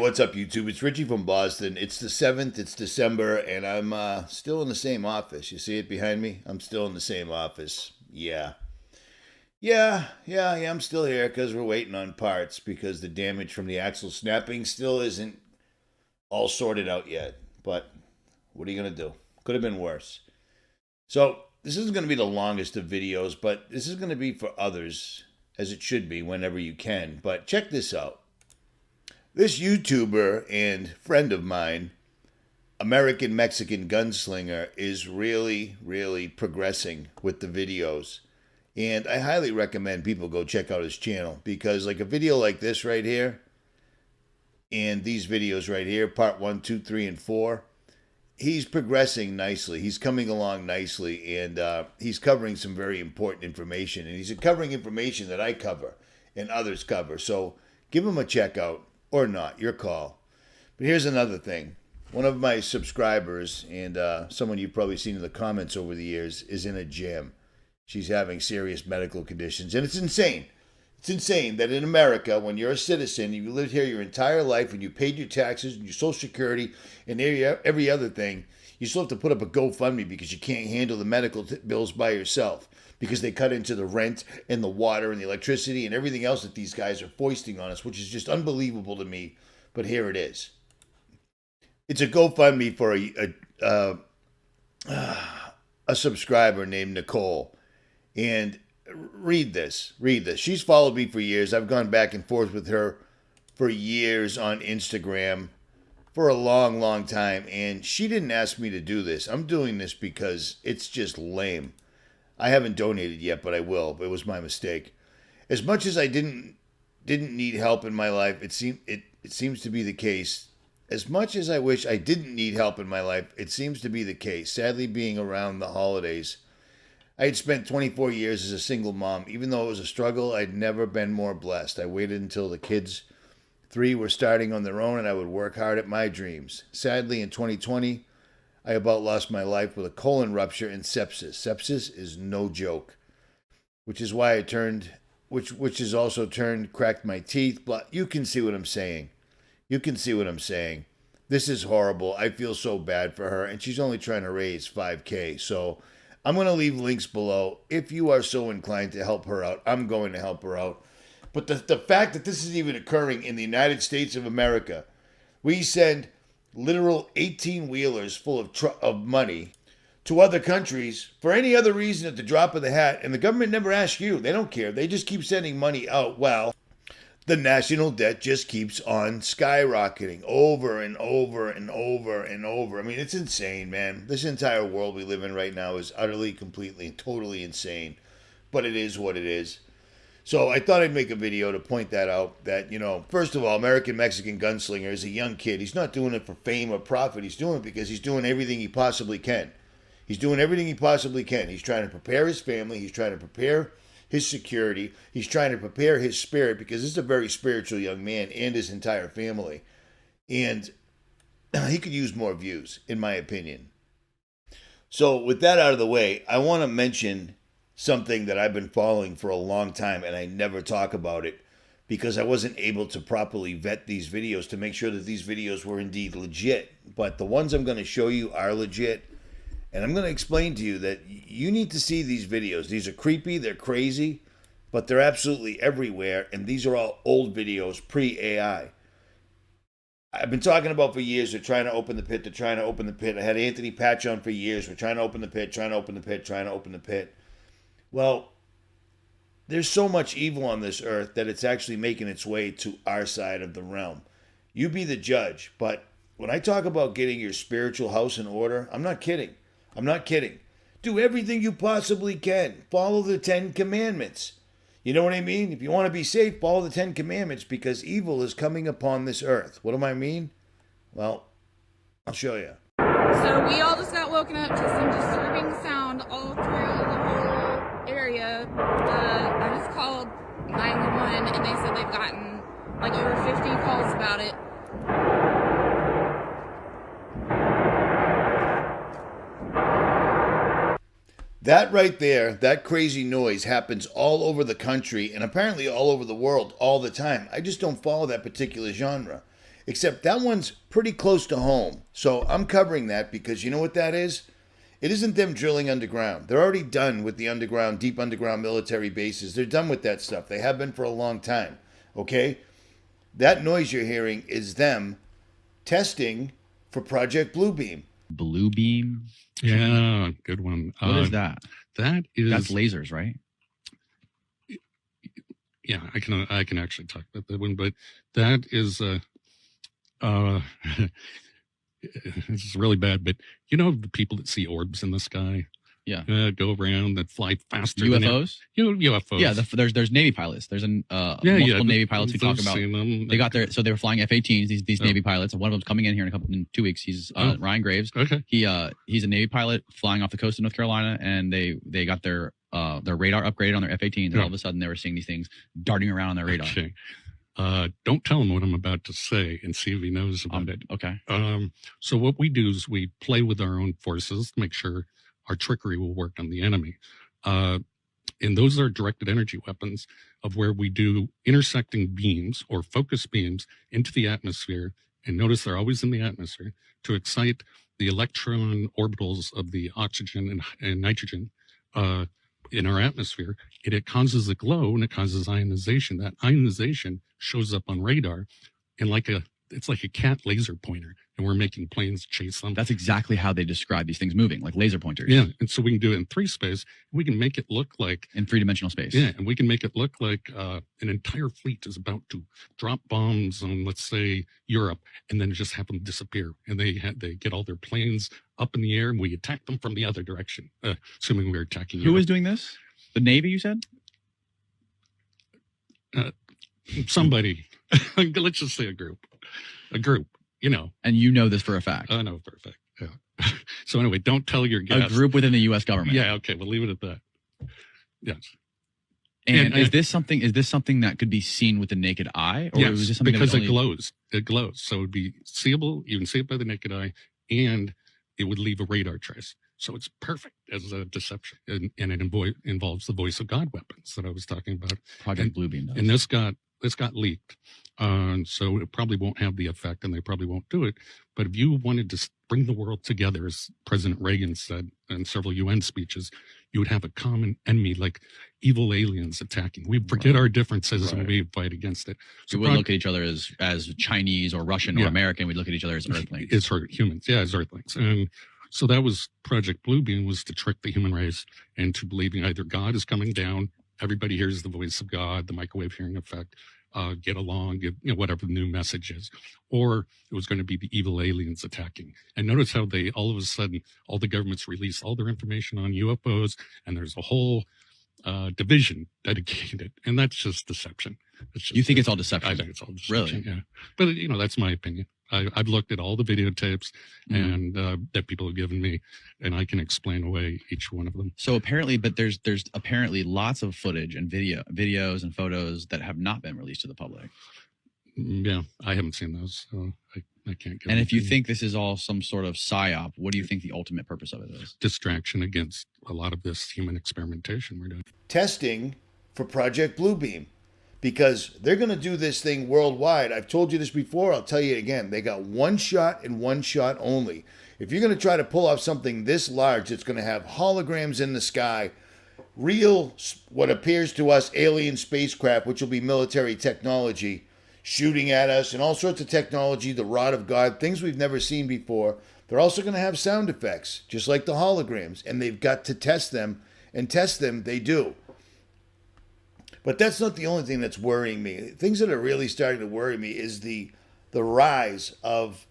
what's up, YouTube? It's Richie from Boston. It's the 7th, it's December, and I'm still in the same office. You see it behind me? I'm still in the same office. Yeah, I'm still here because we're waiting on parts because the damage from the axle snapping still isn't all sorted out yet. But what are you going to do? Could have been worse. So, this isn't going to be the longest of videos, but this is going to be for others, as it should be whenever you can. But check this out. This YouTuber and friend of mine, American Mexican Gunslinger, is really, really progressing with the videos. And I highly recommend people go check out his channel because like a video like this right here and these videos right here, part 1, 2, 3, and 4, he's progressing nicely. He's coming along nicely and he's covering some very important information. And he's covering information that I cover and others cover. So give him a check out. Or not, your call. But here's another thing. One of my subscribers, and someone you've probably seen in the comments over the years, is in a gym. She's having serious medical conditions. And it's insane. It's insane that in America, when you're a citizen, you lived here your entire life, and you paid your taxes, and your Social Security, and every other thing, you still have to put up a GoFundMe because you can't handle the medical bills by yourself. Because they cut into the rent and the water and the electricity and everything else that these guys are foisting on us, which is just unbelievable to me. But here it is. It's a GoFundMe for a subscriber named Nicole. And read this. She's followed me for years. I've gone back and forth with her for years on Instagram for a long, long time. And she didn't ask me to do this. I'm doing this because it's just lame. I haven't donated yet, but I will. It was my mistake. As much as I didn't need help in my life, it seems to be the case. As much as I wish I didn't need help in my life, it seems to be the case. Sadly, being around the holidays, I had spent 24 years as a single mom. Even though it was a struggle, I'd never been more blessed. I waited until the kids 3 were starting on their own, and I would work hard at my dreams. Sadly, in 2020, I about lost my life with a colon rupture and sepsis. Sepsis is no joke, which is why I which has also cracked my teeth. You can see what I'm saying. This is horrible. I feel so bad for her, and she's only trying to raise $5,000. So I'm going to leave links below. If you are so inclined to help her out, I'm going to help her out. But the fact that this is even occurring in the United States of America, we send literal 18-wheelers full of money to other countries for any other reason at the drop of the hat, and the government never asks you. They don't care. They just keep sending money out. Well, the national debt just keeps on skyrocketing over and over and over and over. I mean, it's insane, man. This entire world we live in right now is utterly, completely, and totally insane. But it is what it is. So I thought I'd make a video to point that out, that, first of all, American Mexican Gunslinger is a young kid. He's not doing it for fame or profit. He's doing it because he's doing everything he possibly can. He's trying to prepare his family. He's trying to prepare his security. He's trying to prepare his spirit because this is a very spiritual young man and his entire family. And he could use more views, in my opinion. So with that out of the way, I want to mention something that I've been following for a long time, and I never talk about it because I wasn't able to properly vet these videos to make sure that these videos were indeed legit. But the ones I'm going to show you are legit, and I'm going to explain to you that you need to see these videos. These are creepy, they're crazy, but they're absolutely everywhere, and these are all old videos, pre-AI. I've been talking about for years, they're trying to open the pit, I had Anthony Patch on for years. We're trying to open the pit. Well, there's so much evil on this earth that it's actually making its way to our side of the realm. You be the judge. But when I talk about getting your spiritual house in order, I'm not kidding. Do everything you possibly can. Follow the 10 commandments. You know what I mean? If you want to be safe, follow the 10 commandments because evil is coming upon this earth. What do I mean? Well, I'll show you. So we all just got woken up to some disturbing sound all through the whole area. I just called 911 and they said they've gotten like over 50 calls about it. That right there, that crazy noise happens all over the country and apparently all over the world all the time. I just don't follow that particular genre. Except that one's pretty close to home. So I'm covering that because you know what that is? It isn't them drilling underground. They're already done with the underground, deep underground military bases. They're done with that stuff. They have been for a long time. Okay? That noise you're hearing is them testing for Project Bluebeam. Bluebeam? Yeah, good one. What is that? That's lasers, right? Yeah, I can actually talk about that one, but that is this is really bad, but you know the people that see orbs in the sky? Yeah. Go around that fly faster UFOs? than UFOs. Yeah, there's Navy pilots. There's multiple Navy pilots who talk about them. They got so they were flying F-18s, these Navy pilots, and one of them's coming in here in 2 weeks. He's Ryan Graves. Okay. He's a Navy pilot flying off the coast of North Carolina, and they got their radar upgraded on their F-18s, and all of a sudden they were seeing these things darting around on their radar. Okay. Don't tell him what I'm about to say and see if he knows about it. Okay. So what we do is we play with our own forces to make sure our trickery will work on the enemy. And those are directed energy weapons of where we do intersecting beams or focus beams into the atmosphere. And notice they're always in the atmosphere to excite the electron orbitals of the oxygen and nitrogen in our atmosphere. And it causes a glow and it causes ionization. That ionization shows up on radar and it's like a cat laser pointer, and we're making planes chase them. That's exactly how they describe these things moving, like laser pointers. Yeah, and so we can do it in 3 space. We can make it look like in 3-dimensional space. Yeah, and we can make it look like an entire fleet is about to drop bombs on, let's say, Europe, and then just have them disappear. And they get all their planes up in the air, and we attack them from the other direction, assuming we're attacking Europe. Who is doing this? The Navy, you said? Somebody. Let's just say a group, you know. And you know this for a fact. I know for a fact. Yeah. So anyway, don't tell your guests. A group within the U.S. government. Yeah. Okay. We'll leave it at that. Yes. And is this something that could be seen with the naked eye, or yes, is this something because it glows? It glows, so it would be seeable. You can see it by the naked eye, and it would leave a radar trace. So it's perfect as a deception, and it involves the voice of God weapons that I was talking about. Project Bluebeam does. And this got leaked, so it probably won't have the effect, and they probably won't do it. But if you wanted to bring the world together, as President Reagan said in several UN speeches, you would have a common enemy, like evil aliens attacking. We forget our differences and we fight against it. So we wouldn't look at each other as Chinese or Russian or American. We'd look at each other as Earthlings. It's for humans, as Earthlings. And so that was Project Bluebeam, was to trick the human race into believing either God is coming down, everybody hears the voice of God, the microwave hearing effect, get along, whatever the new message is, or it was going to be the evil aliens attacking. And notice how they, all of a sudden, all the governments release all their information on UFOs, and there's a whole division dedicated, and that's just deception. You think it's all deception? I think it's all deception. Really? Yeah. But, that's my opinion. I've looked at all the videotapes and that people have given me, and I can explain away each one of them. So apparently, but there's apparently lots of footage and videos and photos that have not been released to the public. Yeah, I haven't seen those, so I can't get. And if you think this is all some sort of psyop, what do you think the ultimate purpose of it is? Distraction against a lot of this human experimentation we're doing. Testing for Project Bluebeam. Because they're going to do this thing worldwide. I've told you this before. I'll tell you again. They got one shot and one shot only. If you're going to try to pull off something this large, it's going to have holograms in the sky, real, what appears to us, alien spacecraft, which will be military technology, shooting at us, and all sorts of technology, the rod of God, things we've never seen before. They're also going to have sound effects, just like the holograms, and they've got to test them, and test them they do. But that's not the only thing that's worrying me. Things that are really starting to worry me is the rise of,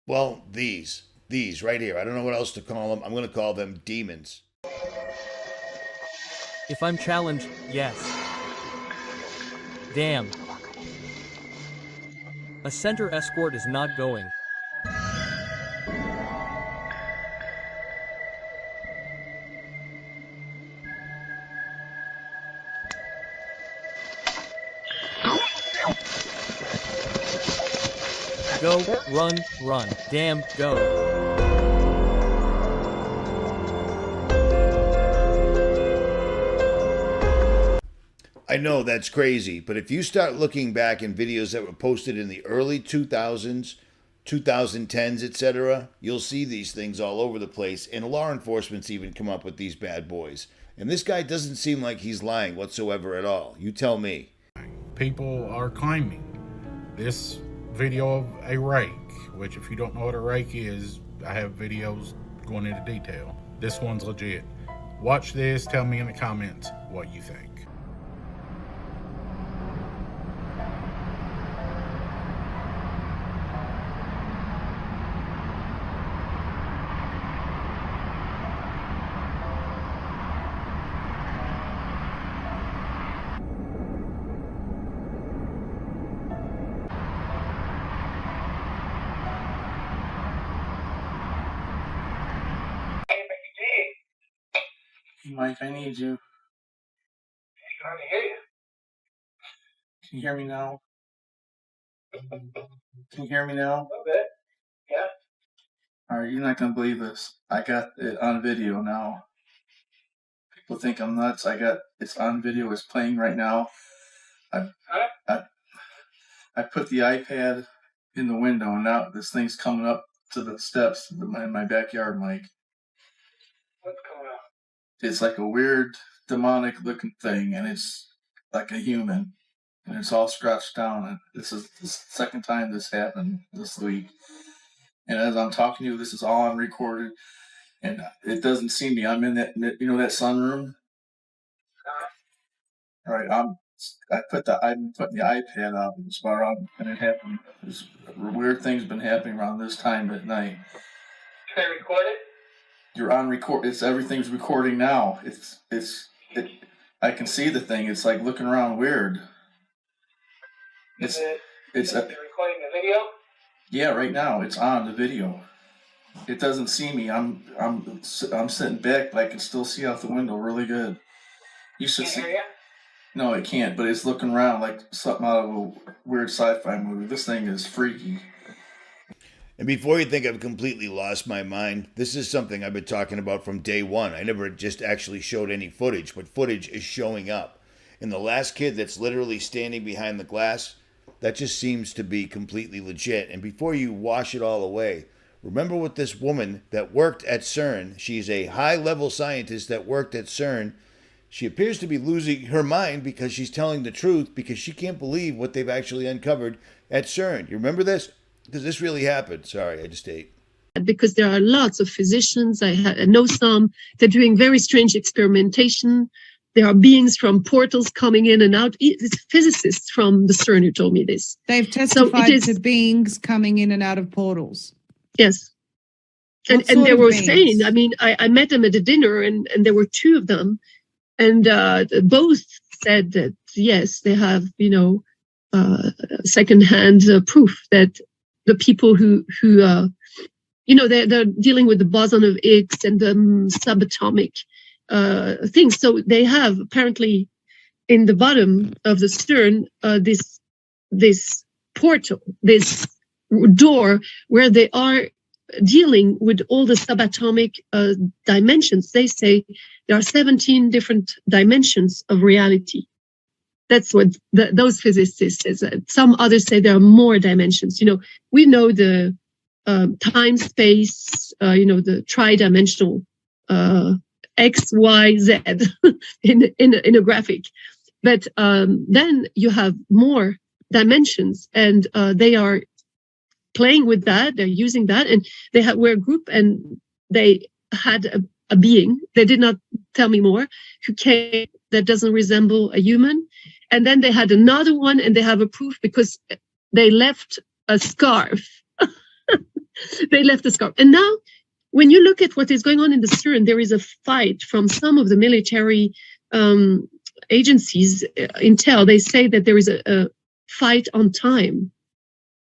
well, these right here. I don't know what else to call them. I'm going to call them demons. If I'm challenged, yes. Damn. A center escort is not going. Go, run, run. Damn, go. I know that's crazy, but if you start looking back in videos that were posted in the early 2000s, 2010s, etc., you'll see these things all over the place, and law enforcement's even come up with these bad boys. And this guy doesn't seem like he's lying whatsoever at all. You tell me. People are claiming this video of a rake, which if you don't know what a rake is, I have videos going into detail. This one's legit. Watch this, tell me in the comments what you think. Mike, I need you. Trying to hear you. Can you hear me now? Can you hear me now? A little bit. Yeah. Alright, you're not gonna believe this. I got it on video now. People think I'm nuts. It's on video, it's playing right now. I put the iPad in the window and now this thing's coming up to the steps in my backyard, Mike. What's going on? It's like a weird demonic looking thing, and it's like a human, and it's all scratched down. And this is the second time this happened this week. And as I'm talking to you, this is all on recorded, and it doesn't see me. I'm in that that sunroom. All right, I'm putting the iPad up and spot on, and it happened. This weird thing's been happening around this time at night. Can I record it? You're on record. Everything's recording now. I can see the thing. It's like looking around weird. Is it recording the video? Yeah, right now it's on the video. It doesn't see me. I'm sitting back, but I can still see out the window really good. You should see. Hear you? No, it can't. But it's looking around like something out of a weird sci-fi movie. This thing is freaky. And before you think I've completely lost my mind, this is something I've been talking about from day one. I never just actually showed any footage, but footage is showing up. And the last kid that's literally standing behind the glass, that just seems to be completely legit. And before you wash it all away, remember what this woman that worked at CERN, she's a high-level scientist that worked at CERN, she appears to be losing her mind because she's telling the truth because she can't believe what they've actually uncovered at CERN. You remember this? Because this really happened. Sorry, I just ate. Because there are lots of physicians, I know some, they're doing very strange experimentation. There are beings from portals coming in and out. It's physicists from the CERN who told me this. They've testified to beings coming in and out of portals. Yes. And they were saying, I mean, I met them at a dinner and there were two of them. And both said that, yes, they have, secondhand proof that the people who they're dealing with the boson of Higgs and the subatomic things. So they have apparently in the bottom of the CERN this portal, this door where they are dealing with all the subatomic dimensions. They say there are 17 different dimensions of reality. That's what those physicists say. Some others say there are more dimensions. We know the time, space, the tridimensional X, Y, Z in a graphic. But then you have more dimensions, and they are playing with that. They're using that, and we're a group, and they had a being. They did not tell me more. Who came that doesn't resemble a human, and then they had another one, and they have a proof because they left a scarf. They left a scarf, and now when you look at what is going on in the CERN, there is a fight from some of the military agencies. Intel, they say that there is a fight on time.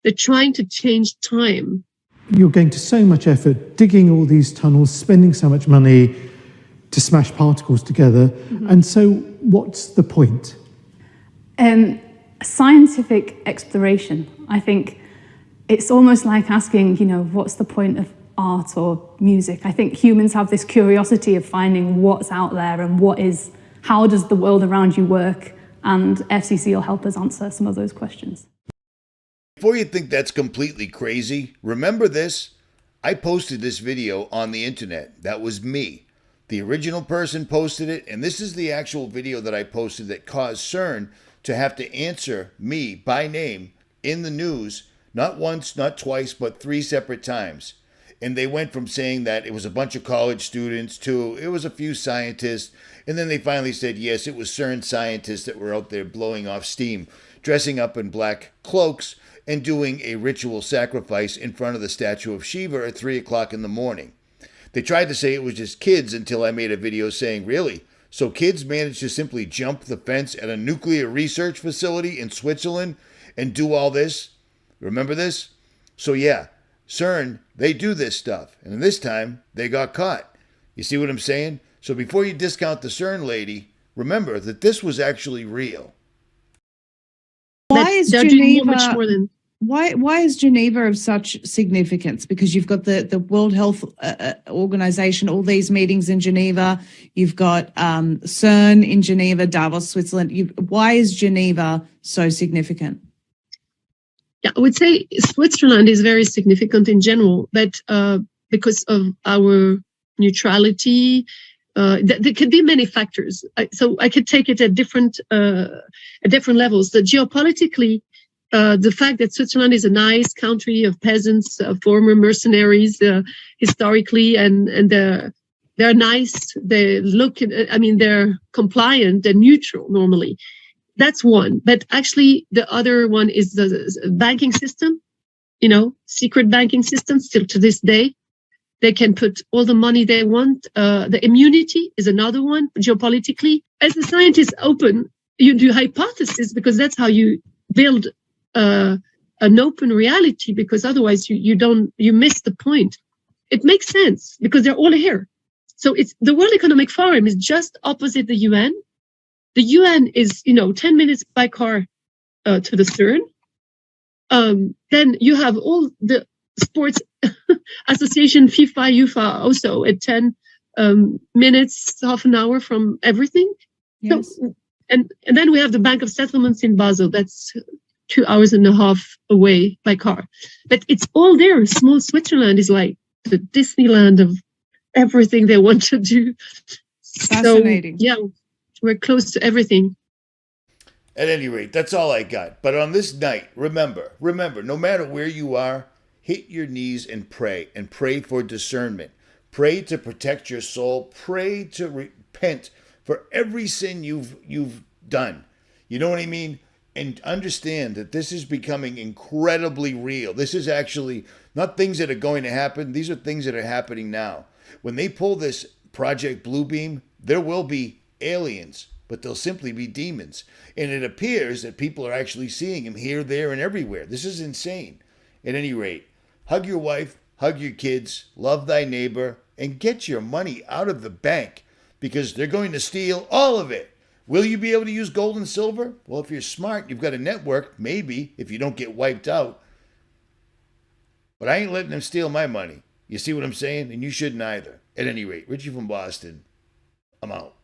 They're trying to change time. You're going to so much effort, digging all these tunnels, spending so much money to smash particles together. Mm-hmm. And so what's the point? Scientific exploration. I think it's almost like asking, what's the point of art or music? I think humans have this curiosity of finding what's out there and how does the world around you work, and FCC will help us answer some of those questions. Before you think that's completely crazy, remember this. I posted this video on the internet. That was me. The original person posted it, and this is the actual video that I posted that caused CERN to have to answer me by name in the news, not once, not twice, but 3 separate times. And they went from saying that it was a bunch of college students to it was a few scientists, and then they finally said, yes, it was CERN scientists that were out there blowing off steam, dressing up in black cloaks, and doing a ritual sacrifice in front of the statue of Shiva at 3 o'clock in the morning. They tried to say it was just kids until I made a video saying, really? So kids managed to simply jump the fence at a nuclear research facility in Switzerland and do all this? Remember this? So yeah, CERN, they do this stuff. And this time, they got caught. You see what I'm saying? So before you discount the CERN lady, remember that this was actually real. Why is they're doing Geneva much more than why is Geneva of such significance? Because you've got the World Health Organization, all these meetings in Geneva. You've got CERN in Geneva, Davos, Switzerland. Why is Geneva so significant? Yeah, I would say Switzerland is very significant in general, but because of our neutrality, there could be many factors. So I could take it at different levels. The geopolitically, the fact that Switzerland is a nice country of peasants, former mercenaries, historically, and they're nice. They look, they're compliant and neutral normally. That's one. But actually, the other one is the banking system. Secret banking system. Still to this day, they can put all the money they want. The immunity is another one. Geopolitically, as a scientist, you do hypotheses because that's how you build an open reality, because otherwise you miss the point. It makes sense because they're all here. So it's the World Economic Forum is just opposite the UN. The UN is 10 minutes by car to the CERN. Then you have all the sports association, FIFA, UEFA, also at 10 minutes, half an hour from everything. Yes. So, and then we have the Bank of Settlements in Basel. That's 2 hours and a half away by car. But it's all there. Small Switzerland is like the Disneyland of everything they want to do. Fascinating. So, yeah, we're close to everything. At any rate, that's all I got. But on this night, remember, no matter where you are, hit your knees and pray for discernment. Pray to protect your soul. Pray to repent for every sin you've done. You know what I mean? And understand that this is becoming incredibly real. This is actually not things that are going to happen. These are things that are happening now. When they pull this Project Bluebeam, there will be aliens, but they'll simply be demons. And it appears that people are actually seeing them here, there, and everywhere. This is insane. At any rate, hug your wife, hug your kids, love thy neighbor, and get your money out of the bank because they're going to steal all of it. Will you be able to use gold and silver? Well, if you're smart, you've got a network, maybe, if you don't get wiped out. But I ain't letting them steal my money. You see what I'm saying? And you shouldn't either. At any rate, Richie from Boston, I'm out.